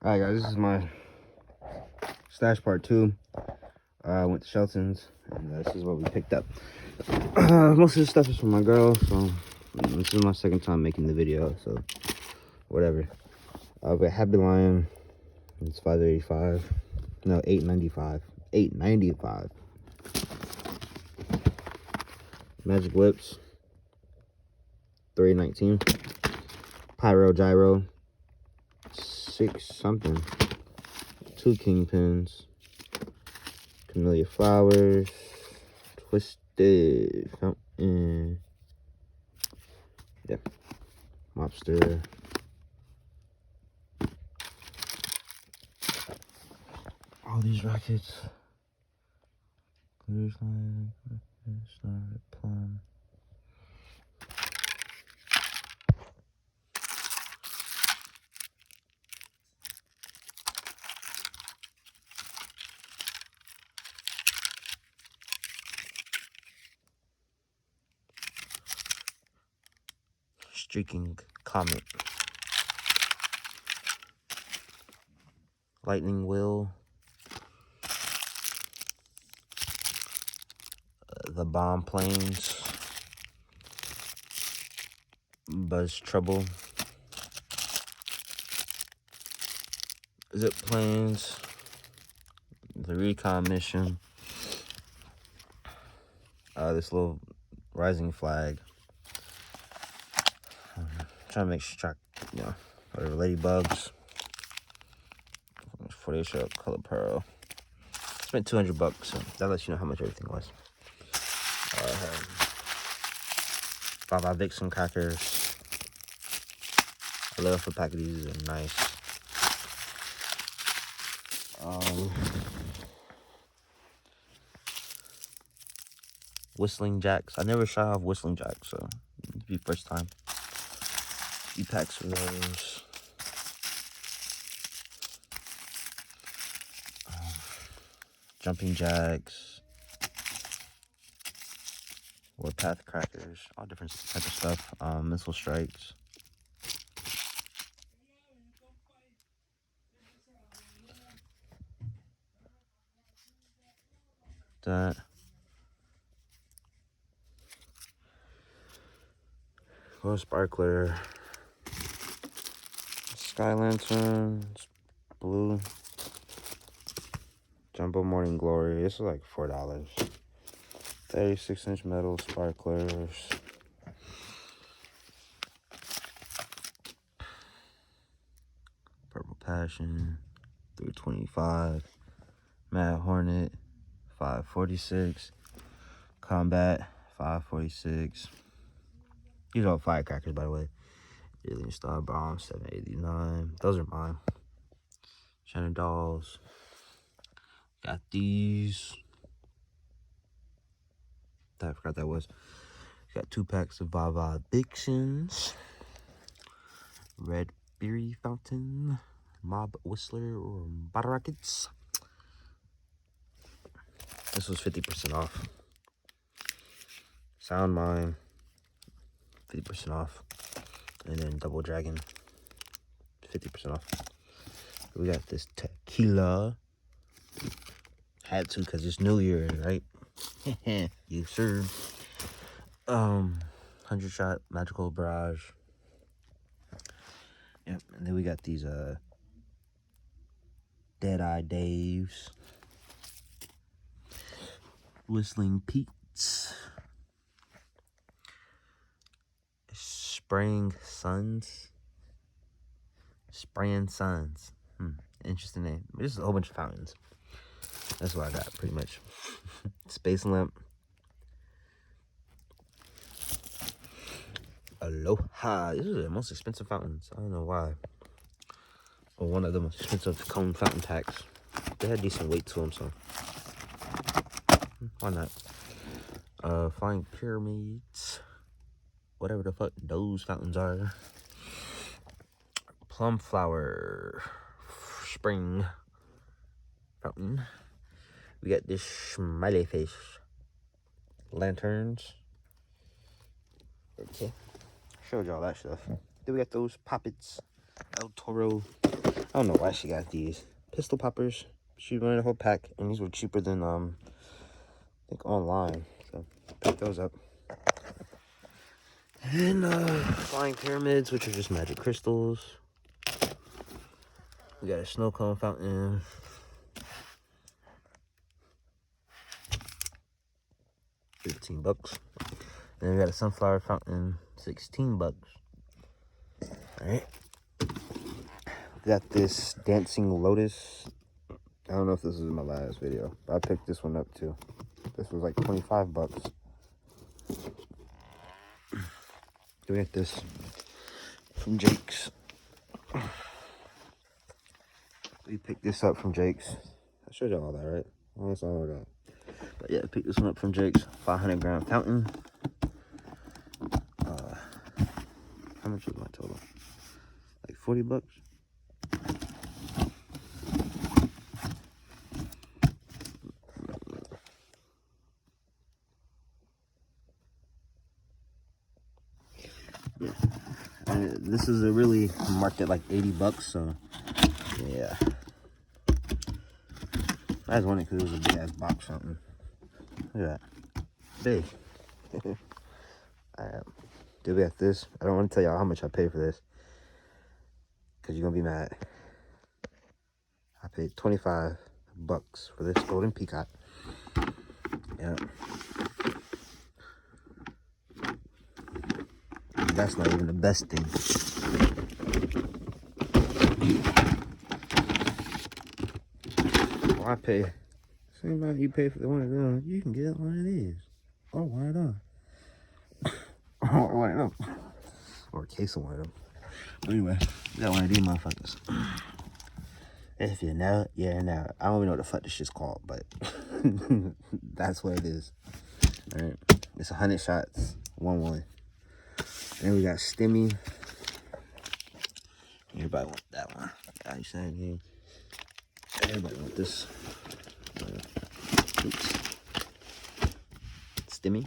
Alright guys, this is my stash part 2. I went to Shelton's and this is what we picked up. Most of this stuff is from my girl, so this is my second time making the video, so whatever. But Happy Lion, it's $5.85. No, $8.95. $8.95. Magic Whips, $3.19. Pyro Gyro, $6 something. 2 Kingpins. Camellia Flowers. Twisted Fountain. Yeah. Mobster. All these rackets. Glitter slime. Plum. Streaking Comet. Lightning Wheel. The Bomb Planes. Buzz Trouble. Zip Planes. The Recon Mission. This little Rising Flag. Trying to make sure, you know, whatever. Ladybugs. 48 shell color pearl. Spent $200, so that lets you know how much everything was. Baba Vixen crackers. I love a pack of these. They're nice. Whistling Jacks. I never shot off Whistling Jacks, so it'd be first time. Few packs of those. Jumping Jacks. Warpath crackers. All different type of stuff. Missile strikes. That. Glow Sparkler. Sky Lantern. It's blue. Jumbo Morning Glory. This is like $4. 36-inch metal sparklers. Purple Passion. $3.25. Mad Hornet. $5.46. Combat. $5.46. These are all firecrackers, by the way. Alien Star Bomb. $7.89. Those are mine. Shannon Dolls. Got these. I forgot that was. Got 2 packs of Baba Vixens. Red Beery Fountain. Mob Whistler or Bottle Rockets. This was 50% off. Sound Mine. 50% off. And then Double Dragon. 50% off. We got this tequila. Had to because it's New Year, right? You sir. 100 shot Magical Barrage. Yep, and then we got these Deadeye Daves. Whistling Pete's. Spraying Suns. Spraying Suns. Interesting name. There's a whole bunch of fountains. That's what I got, pretty much. Space Lamp. Aloha. These are the most expensive fountains. I don't know why. Or one of the most expensive cone fountain packs. They had decent weight to them, so why not? Flying Pyramids. Whatever the fuck those fountains are. Plum Flower. Spring Fountain. We got this smiley face. Lanterns. Okay. Showed y'all that stuff. Then we got those Poppets. El Toro I don't know why she got these pistol poppers. She wanted a whole pack, and these were cheaper than I think online. So picked those up. And flying pyramids, which are just magic crystals. We got a snow cone fountain. $15. And we got a sunflower fountain, $16. Alright. We got this dancing lotus. I don't know if this is my last video, but I picked this one up too. This was like $25. We got this from Jake's. We picked this up from Jake's. I showed y'all all that, right? Oh, that's all I got. But yeah, I picked this one up from Jake's. 500 gram fountain. How much was my total? Like $40. Yeah. And this is a really marked at like $80, so yeah. I just wanted because it was a big ass box fountain. Look at that. Big. Alright. Dude, we got this. I don't want to tell y'all how much I paid for this, because you're going to be mad. I paid $25 for this golden peacock. Yeah. And that's not even the best thing. Well, I pay. Same amount you pay for the one of them, you can get one of these. Or one of them. Or one of them. Or a case of one of them. But anyway, we got one of these motherfuckers. If you know it, you know. I don't even know what the fuck this shit's called, but that's what it is. Alright. It's 100 shots. 1-1. Then we got Stimmy. Everybody want that one. I said, yeah. Everybody want this. Oops. Stimmy.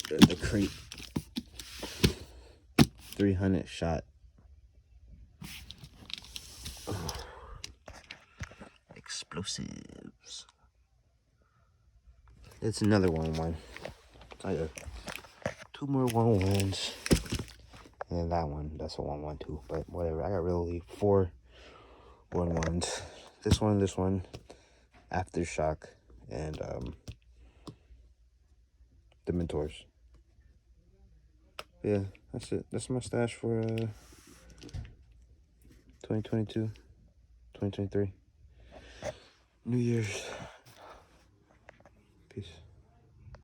The crate. 300 shot. Oh. Explosives. It's another 1-1. I got 2 more 1-1s. And that one, that's a 1-1 too. But whatever. I got really 4 1-1s. This one, Aftershock, and the Mentors. Yeah, that's it. That's my stash for 2022, 2023. New Year's.